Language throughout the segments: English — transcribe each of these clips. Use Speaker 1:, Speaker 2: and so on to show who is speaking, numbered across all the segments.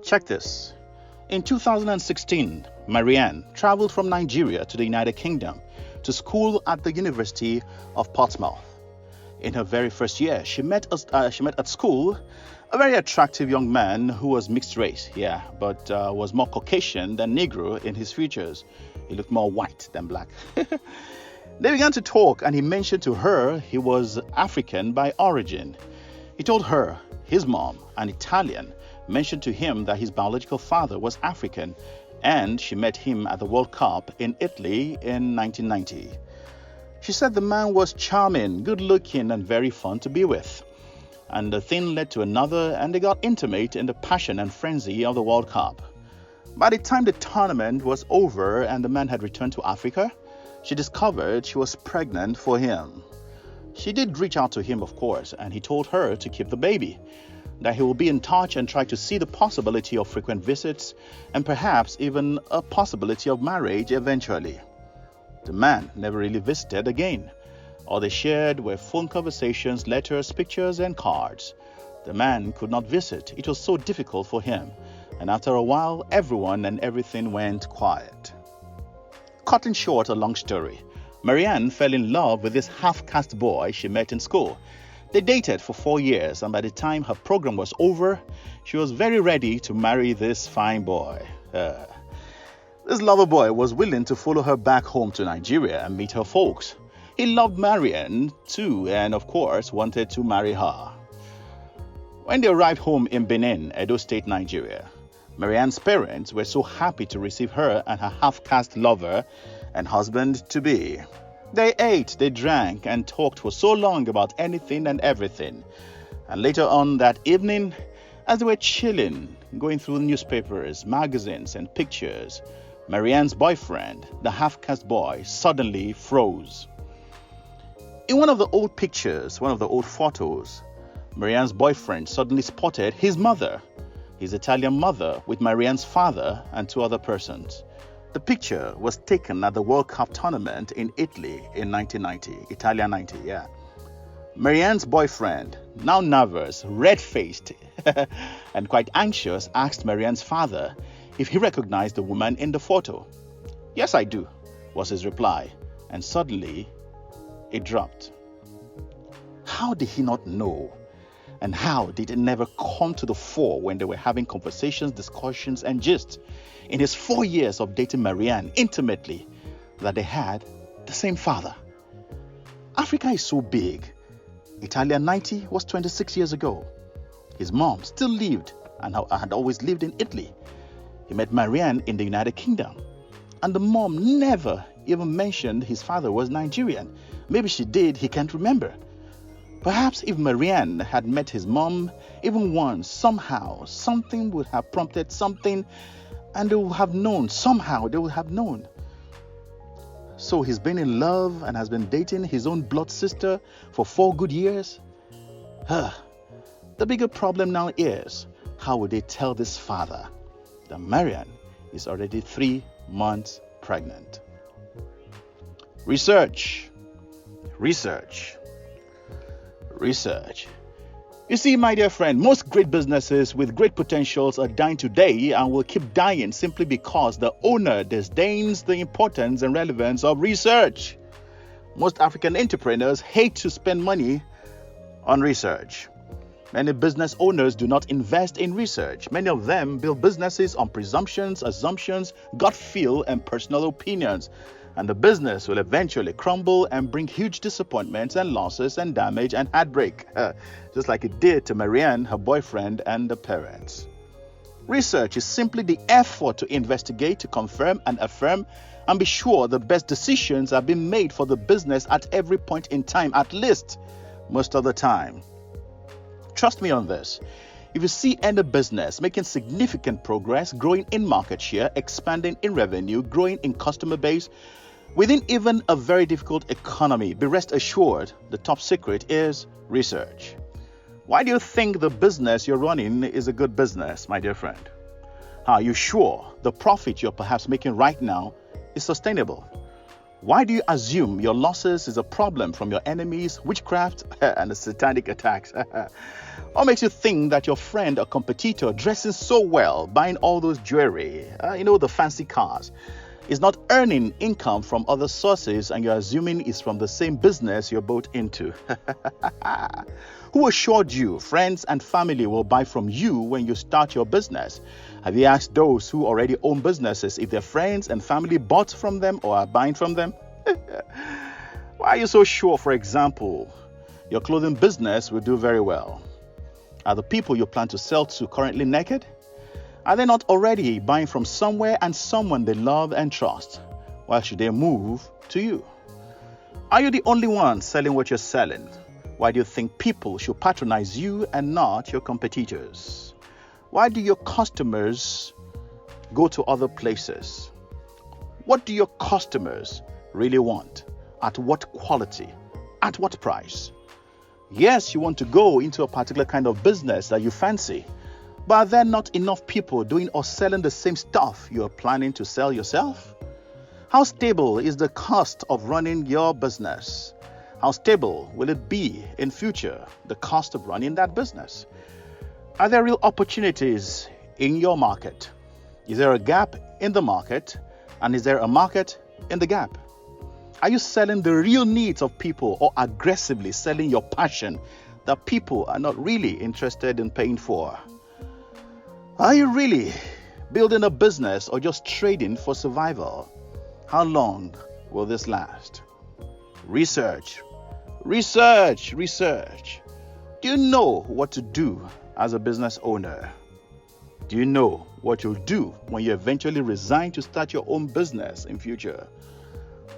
Speaker 1: Check this. In 2016, Marianne traveled from Nigeria to the United Kingdom to school at the University of Portsmouth. In her very first year, she met at school a very attractive young man who was mixed race, but was more Caucasian than Negro in his features. He looked more white than black. They began to talk, and he mentioned to her he was African by origin. He told her his mom, an Italian, mentioned to him that his biological father was African, and she met him at the World Cup in Italy in 1990. She said the man was charming, good-looking, and very fun to be with. And the thing led to another, and they got intimate in the passion and frenzy of the World Cup. By the time the tournament was over and the man had returned to Africa, she discovered she was pregnant for him. She did reach out to him, of course, and he told her to keep the baby, that he will be in touch and try to see the possibility of frequent visits and perhaps even a possibility of marriage eventually. The man never really visited again. All they shared were phone conversations, letters, pictures, and cards. The man could not visit. It was so difficult for him. And after a while, everyone and everything went quiet. Cutting short a long story, Marianne fell in love with this half-caste boy she met in school. They dated for 4 years, and by the time her program was over, she was very ready to marry this fine boy. This lover boy was willing to follow her back home to Nigeria and meet her folks. He loved Marianne too, and of course wanted to marry her. When they arrived home in Benin, Edo State, Nigeria, Marianne's parents were so happy to receive her and her half-caste lover and husband-to-be. They ate, they drank, and talked for so long about anything and everything. And later on that evening, as they were chilling, going through newspapers, magazines, and pictures, Marianne's boyfriend, the half-caste boy, suddenly froze. In one of the old pictures, one of the old photos, Marianne's boyfriend suddenly spotted his mother, his Italian mother, with Marianne's father and 2 other persons. The picture was taken at the World Cup tournament in Italy in 1990, Italia 90, Marianne's boyfriend, now nervous, red-faced, and quite anxious, asked Marianne's father if he recognized the woman in the photo. "Yes, I do," was his reply, and suddenly it dropped. How did he not know? And how did it never come to the fore when they were having conversations, discussions, and gist in his 4 years of dating Marianne intimately that they had the same father? Africa is so big. Italia 90 was 26 years ago. His mom still lived and had always lived in Italy. He met Marianne in the United Kingdom, and the mom never even mentioned his father was Nigerian. Maybe she did, he can't remember. Perhaps if Marianne had met his mom even once, somehow, something would have prompted something, and they would have known. Somehow they would have known. So he's been in love and has been dating his own blood sister for 4 good years? The bigger problem now is, how would they tell this father that Marianne is already 3 months pregnant? Research. You see, my dear friend, most great businesses with great potentials are dying today and will keep dying simply because the owner disdains the importance and relevance of research. Most African entrepreneurs hate to spend money on research. Many business owners do not invest in research. Many of them build businesses on presumptions, assumptions, gut feel, and personal opinions. And the business will eventually crumble and bring huge disappointments and losses and damage and heartbreak, just like it did to Marianne, her boyfriend, and the parents. Research is simply the effort to investigate, to confirm and affirm, and be sure the best decisions are being made for the business at every point in time, at least most of the time. Trust me on this. If you see any business making significant progress, growing in market share, expanding in revenue, growing in customer base, within even a very difficult economy, be rest assured the top secret is research. Why do you think the business you're running is a good business, my dear friend? Are you sure the profit you're perhaps making right now is sustainable? Why do you assume your losses is a problem from your enemies, witchcraft, and the satanic attacks? What makes you think that your friend or competitor dressing so well, buying all those jewelry, the fancy cars, is not earning income from other sources and you're assuming it's from the same business you're both into? Who assured you friends and family will buy from you when you start your business? Have you asked those who already own businesses if their friends and family bought from them or are buying from them? Why are you so sure, for example, your clothing business will do very well? Are the people you plan to sell to currently naked? Are they not already buying from somewhere and someone they love and trust? Why should they move to you? Are you the only one selling what you're selling? Why do you think people should patronize you and not your competitors? Why do your customers go to other places? What do your customers really want? At what quality? At what price? Yes, you want to go into a particular kind of business that you fancy, but are there not enough people doing or selling the same stuff you are planning to sell yourself? How stable is the cost of running your business? How stable will it be in future, the cost of running that business? Are there real opportunities in your market? Is there a gap in the market? And is there a market in the gap? Are you selling the real needs of people or aggressively selling your passion that people are not really interested in paying for? Are you really building a business or just trading for survival? How long will this last? Research. Do you know what to do as a business owner? Do you know what you'll do when you eventually resign to start your own business in future?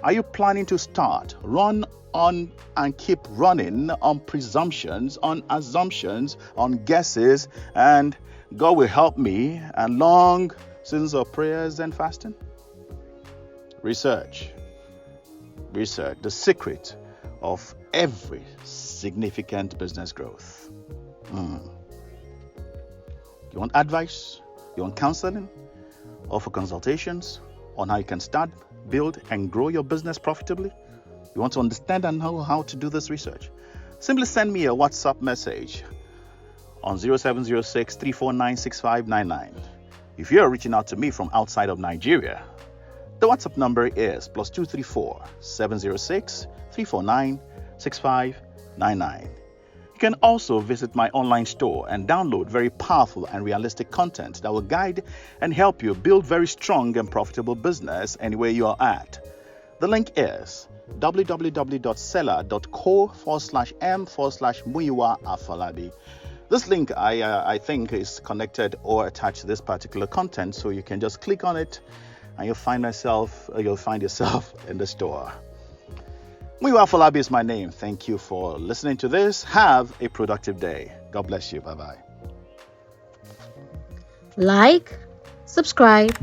Speaker 1: Are you planning to start, run on, and keep running on presumptions, on assumptions, on guesses, and God will help me, and long seasons of prayers and fasting? Research. The secret of every significant business growth. You want advice? You want counseling? Or for consultations on how you can start, build, and grow your business profitably? You want to understand and know how to do this research? Simply send me a WhatsApp message on 0706 349 6599. If you're reaching out to me from outside of Nigeria, the WhatsApp number is +234 706 349 6599. You can also visit my online store and download very powerful and realistic content that will guide and help you build very strong and profitable business anywhere you are at. The link is www.seller.co/m/Muyiwa Afolabi. This link, I think, is connected or attached to this particular content, so you can just click on it and you'll find yourself in the store. Muyiwa Afolabi is my name. Thank you for listening to this. Have a productive day. God bless you. Bye-bye.
Speaker 2: Like, subscribe,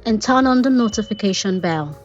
Speaker 2: and turn on the notification bell.